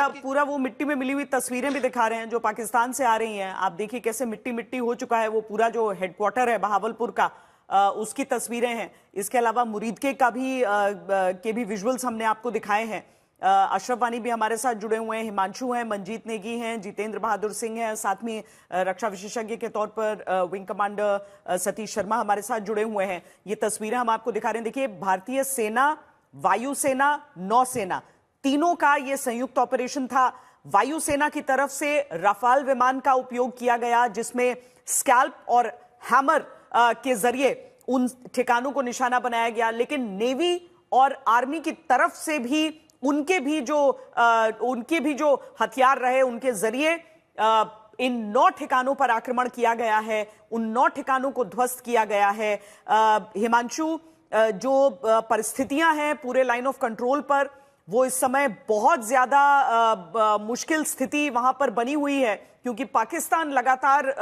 पूरा पूरा वो मिट्टी में मिली हुई तस्वीरें भी दिखा रहे हैं जो पाकिस्तान से आ रही हैं। आप देखिए कैसे मिट्टी मिट्टी हो चुका है वो पूरा जो हेडक्वार्टर है बहावलपुर का, उसकी तस्वीरें हैं। इसके अलावा मुरीदके का भी विजुअल्स हमने आपको दिखाए हैं। अशरफ वानी भी हमारे साथ जुड़े हुए हैं, हिमांशु हैं, मंजीत नेगी हैं, जितेंद्र बहादुर सिंह हैं, साथ में रक्षा विशेषज्ञ के तौर पर विंग कमांडर सतीश शर्मा हमारे साथ जुड़े हुए हैं। ये तस्वीरें हम आपको दिखा रहे हैं। देखिए, भारतीय सेना, वायुसेना, नौसेना तीनों का ये संयुक्त ऑपरेशन था। वायुसेना की तरफ से राफाल विमान का उपयोग किया गया जिसमें स्कैल्प और हैमर के जरिए उन ठिकानों को निशाना बनाया गया, लेकिन नेवी और आर्मी की तरफ से भी उनके भी जो हथियार रहे उनके जरिए इन 9 ठिकानों पर आक्रमण किया गया है, उन 9 ठिकानों को ध्वस्त किया गया है। हिमांशु, जो परिस्थितियां हैं पूरे लाइन ऑफ कंट्रोल पर, वो इस समय बहुत ज्यादा मुश्किल स्थिति वहां पर बनी हुई है क्योंकि पाकिस्तान लगातार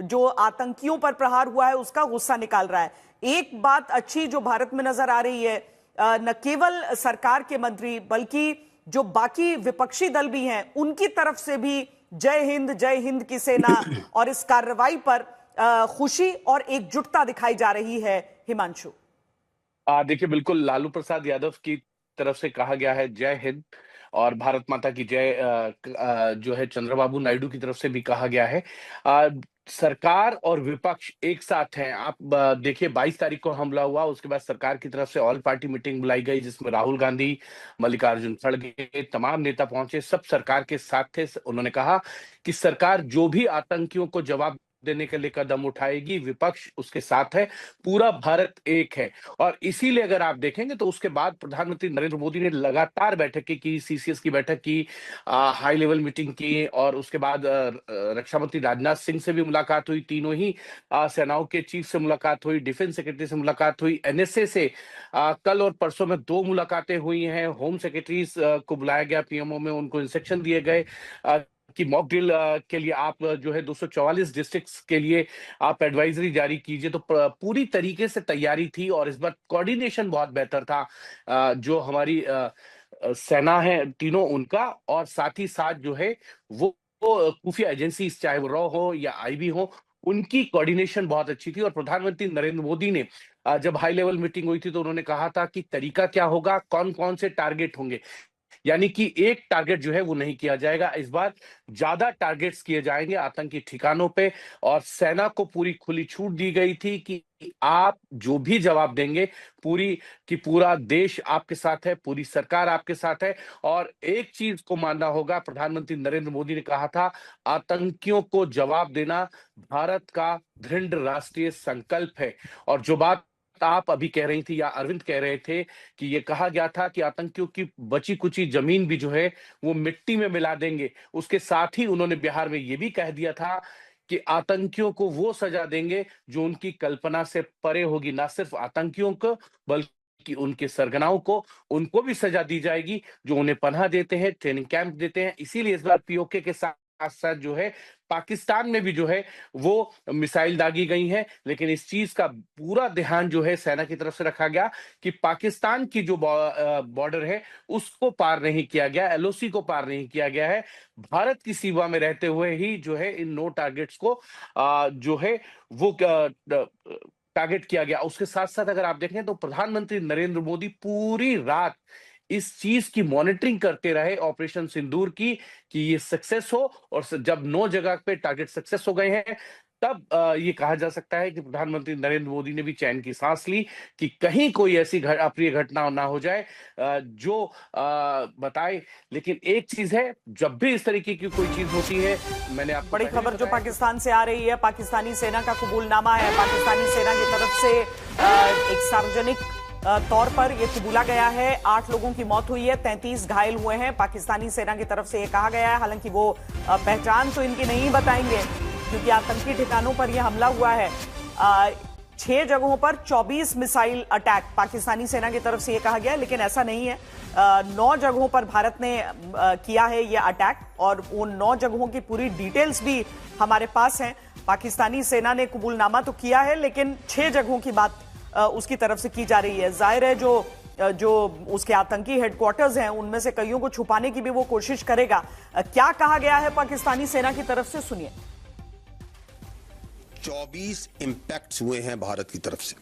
जो आतंकियों पर प्रहार हुआ है उसका गुस्सा निकाल रहा है। एक बात अच्छी जो भारत में नजर आ रही है, न केवल सरकार के मंत्री बल्कि जो बाकी विपक्षी दल भी हैं उनकी तरफ से भी जय हिंद की सेना और इस कार्रवाई पर खुशी और एकजुटता दिखाई जा रही है। हिमांशु, देखिए, बिल्कुल लालू प्रसाद यादव की तरफ से कहा गया है जय हिंद, और भारत माता की जय जो है चंद्रबाबू नायडू की तरफ से भी कहा गया है। सरकार और विपक्ष एक साथ हैं। आप देखिए, 22 तारीख को हमला हुआ, उसके बाद सरकार की तरफ से ऑल पार्टी मीटिंग बुलाई गई जिसमें राहुल गांधी, मल्लिकार्जुन खड़गे, तमाम नेता पहुंचे, सब सरकार के साथ थे। उन्होंने कहा कि सरकार जो भी आतंकियों को जवाब देने के लिए कदम उठाएगी, विपक्ष उसके साथ है, पूरा भारत एक है। और इसीलिए अगर आप देखेंगे तो उसके बाद प्रधानमंत्री नरेंद्र मोदी ने लगातार बैठकें की, सीसीएस की बैठक की, हाई लेवल मीटिंग की, और उसके बाद रक्षा मंत्री राजनाथ सिंह से भी मुलाकात हुई, तीनों ही सेनाओं के चीफ से मुलाकात हुई, डिफेंस सेक्रेटरी से मुलाकात हुई, एनएसए से कल और परसों में 2 मुलाकातें हुई हैं। होम सेक्रेटरीज को बुलाया गया पीएमओ में, उनको इंस्ट्रक्शन दिए गए कि मॉक ड्रिल के लिए आप जो है 244 डिस्ट्रिक्ट्स के लिए आप एडवाइजरी जारी कीजिए। तो पूरी तरीके से तैयारी थी और इस बार कोऑर्डिनेशन बहुत बेहतर था। जो हमारी सेना है तीनों, उनका, और साथ ही साथ जो है वो खुफिया एजेंसी, चाहे वो रॉ हो या आईबी हो, उनकी कोऑर्डिनेशन बहुत अच्छी थी। और प्रधानमंत्री नरेंद्र मोदी ने जब हाई लेवल मीटिंग हुई थी तो उन्होंने कहा था कि तरीका क्या होगा, कौन कौन से टारगेट होंगे, यानी कि एक टारगेट जो है वो नहीं किया जाएगा। इस बार ज्यादा टारगेट्स किए जाएंगे आतंकी ठिकानों पे, और सेना को पूरी खुली छूट दी गई थी कि आप जो भी जवाब देंगे, पूरा देश आपके साथ है, पूरी सरकार आपके साथ है। और एक चीज को मानना होगा, प्रधानमंत्री नरेंद्र मोदी ने कहा था, आतंकियों को जवाब देना भारत का दृढ़ राष्ट्रीय संकल्प है। और जो बात आप अभी कह रही थी या अरविंद कह रहे थे कि ये कहा गया था कि आतंकियों की बची कुची जमीन भी जो है वो मिट्टी में मिला देंगे, उसके साथ ही उन्होंने बिहार में ये भी कह दिया था कि आतंकियों को वो सजा देंगे जो उनकी कल्पना से परे होगी। ना सिर्फ आतंकियों को बल्कि उनके सरगनाओं को, उनको भी सजा दी जाएगी जो उन्हें पनाह देते हैं, ट्रेनिंग कैंप देते हैं। इसीलिए इस बार पीओके के साथ साथ जो है पाकिस्तान में भी जो है वो मिसाइल दागी गई हैं। लेकिन इस चीज का पूरा ध्यान जो है सेना की तरफ से रखा गया कि पाकिस्तान की जो बॉर्डर है उसको पार नहीं किया गया, एलओसी को पार नहीं किया गया है। भारत की सीमा में रहते हुए ही जो है इन 9 टारगेट्स को जो है वो टारगेट किया गया। उसके साथ साथ अगर आप देखें तो प्रधानमंत्री नरेंद्र मोदी पूरी रात इस चीज की मॉनिटरिंग करते रहे, ऑपरेशन सिंदूर की, कि ये सक्सेस हो। और जब 9 जगह पे टारगेट सक्सेस हो गए हैं, तब ये कहा जा सकता है कि प्रधानमंत्री नरेंद्र मोदी ने भी चैन की सांस ली कि कहीं कोई ऐसी अप्रिय घटना ना हो जाए जो बताए। लेकिन एक चीज है, जब भी इस तरीके की कोई चीज होती है, मैंने आपको बड़ी खबर जो पाकिस्तान से आ रही है, पाकिस्तानी सेना का कबूलनामा है। पाकिस्तानी सेना की तरफ से एक सार्वजनिक तौर पर यह कबूला गया है। 8 लोगों की मौत हुई है, 33 घायल हुए हैं। पाकिस्तानी सेना की तरफ से यह कहा गया है, हालांकि वो पहचान तो इनकी नहीं बताएंगे क्योंकि आतंकी ठिकानों पर यह हमला हुआ है। 6 जगहों पर 24 मिसाइल अटैक पाकिस्तानी सेना की तरफ से यह कहा गया, लेकिन ऐसा नहीं है। 9 जगहों पर भारत ने किया है यह अटैक, और उन 9 जगहों की पूरी डिटेल्स भी हमारे पास हैं। पाकिस्तानी सेना ने कबूलनामा तो किया है, लेकिन 6 जगहों की बात उसकी तरफ से की जा रही है। जाहिर है जो जो उसके आतंकी हेडक्वार्टर्स हैं उनमें से कईयों को छुपाने की भी वो कोशिश करेगा। क्या कहा गया है पाकिस्तानी सेना की तरफ से, सुनिए। 24 इम्पैक्ट्स हुए हैं भारत की तरफ से।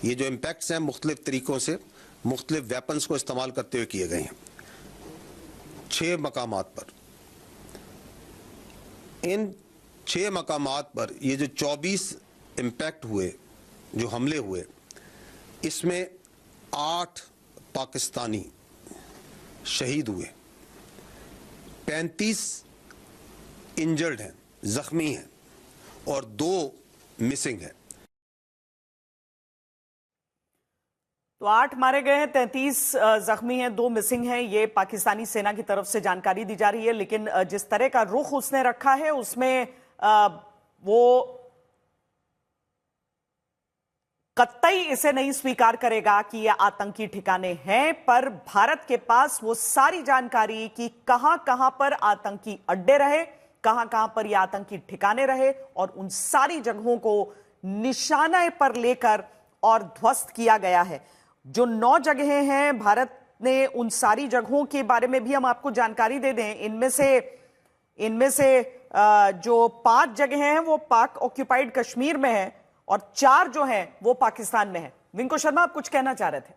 ये जो इम्पैक्ट्स हैं मुख्तलिफ तरीकों से मुख्तलिफ वेपन्स को इस्तेमाल करते हुए किए गए हैं 6 मकामात पर। इन 6 मकामात पर ये जो 24 इम्पैक्ट हुए, जो हमले हुए, इसमें 8 पाकिस्तानी शहीद हुए, 35 इंजर्ड हैं, जख्मी हैं और 2 मिसिंग हैं। तो 8 मारे गए हैं, 33 जख्मी हैं, 2 मिसिंग हैं। ये पाकिस्तानी सेना की तरफ से जानकारी दी जा रही है। लेकिन जिस तरह का रुख उसने रखा है उसमें वो कतई इसे नहीं स्वीकार करेगा कि ये आतंकी ठिकाने हैं, पर भारत के पास वो सारी जानकारी कि कहां कहां पर आतंकी अड्डे रहे, कहां कहां पर ये आतंकी ठिकाने रहे, और उन सारी जगहों को निशाने पर लेकर और ध्वस्त किया गया है। जो 9 जगहें हैं, भारत ने उन सारी जगहों के बारे में भी हम आपको जानकारी दे दें। इनमें से जो 5 जगहें हैं वो पाक ऑक्यूपाइड कश्मीर में है और 4 जो हैं वो पाकिस्तान में है। विंको शर्मा, आप कुछ कहना चाह रहे थे?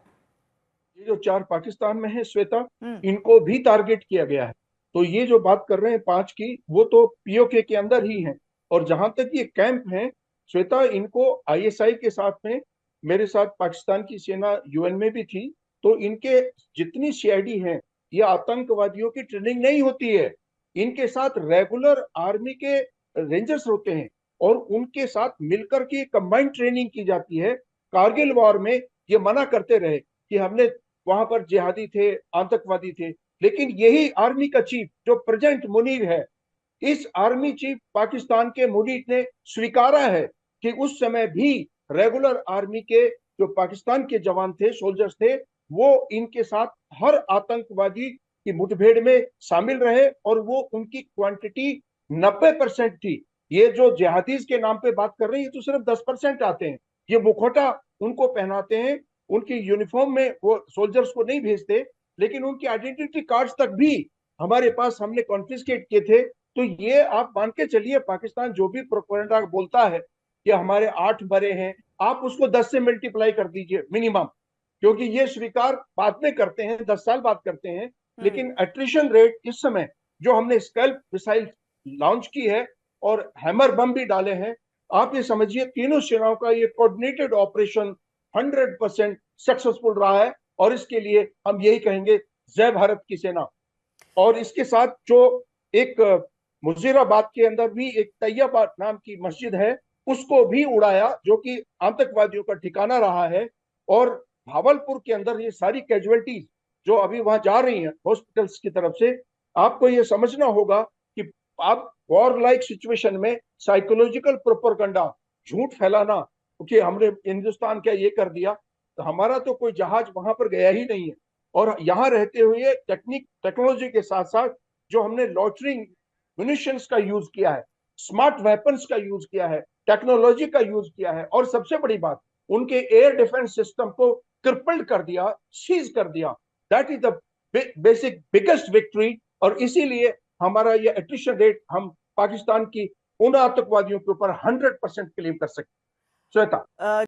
ये जो 4 पाकिस्तान में है श्वेता, इनको भी टारगेट किया गया है। तो ये जो बात कर रहे हैं 5 की, वो तो पीओके के अंदर ही है। और जहां तक ये कैंप है श्वेता, इनको आईएसआई के साथ में, मेरे साथ पाकिस्तान की सेना यूएन में भी थी, तो इनके जितनी सीआईडी हैं, ये आतंकवादियों की ट्रेनिंग नहीं होती है। इनके साथ रेगुलर आर्मी के रेंजर्स होते हैं और उनके साथ मिलकर की कंबाइंड ट्रेनिंग की जाती है। कारगिल वॉर में ये मना करते रहे कि हमने वहां पर जिहादी थे, आतंकवादी थे, लेकिन यही आर्मी का चीफ जो प्रेजेंट मुनीर है, इस आर्मी चीफ पाकिस्तान के मुनीर ने स्वीकारा है कि उस समय भी रेगुलर आर्मी के जो पाकिस्तान के जवान थे, सोल्जर्स थे, वो इनके साथ हर आतंकवादी की मुठभेड़ में शामिल रहे और वो उनकी क्वांटिटी 90% थी। ये जो जिहादीज के नाम पे बात कर रहे हैं, ये तो सिर्फ 10% आते हैं। ये मुखौटा उनको पहनाते हैं, उनकी यूनिफॉर्म में वो सोल्जर्स को नहीं भेजते, लेकिन उनकी आइडेंटिटी कार्ड्स तक भी हमारे पास हमने कॉन्फिस्केट किए थे। तो ये आप मान के चलिए, पाकिस्तान जो भी प्रोपेगेंडा बोलता है कि हमारे 8 मरे हैं, आप उसको 10 से मल्टीप्लाई कर दीजिए मिनिमम, क्योंकि ये स्वीकार बाद में करते हैं, 10 साल बाद करते हैं। लेकिन एट्रिशन रेट इस समय, जो हमने स्कैल्प मिसाइल लॉन्च की है और हैमर बम भी डाले हैं, आप ये समझिए तीनों सेनाओं का ये कोऑर्डिनेटेड ऑपरेशन 100% सक्सेसफुल रहा है। और इसके लिए हम यही कहेंगे, जय भारत की सेना। और इसके साथ जो एक मुजीराबाद के अंदर भी एक तैयबा नाम की मस्जिद है, उसको भी उड़ाया, जो कि आतंकवादियों का ठिकाना रहा है। और भावलपुर के अंदर ये सारी कैजुअलिटीज जो अभी वहां जा रही हैं हॉस्पिटल्स की तरफ से, आपको ये समझना होगा कि आप वॉर लाइक सिचुएशन में साइकोलॉजिकल प्रोपेगेंडा, झूठ फैलाना कि हमने हिंदुस्तान क्या ये कर दिया, तो हमारा तो कोई जहाज वहां पर गया ही नहीं है। और यहाँ रहते हुए टेक्नोलॉजी के साथ साथ जो हमने लॉटरिंग म्यूनिशंस का यूज किया है, स्मार्ट वेपन्स का यूज किया है, टेक्नोलॉजी का यूज किया है, और सबसे बड़ी बात, उनके एयर डिफेंस सिस्टम को क्रिपल्ड कर दिया, सीज कर दिया। That is the basic biggest victory. और इसीलिए हमारा ये एट्रिशन रेट हम पाकिस्तान की उन आतंकवादियों के ऊपर 100% क्लेम कर सकते। श्वेता।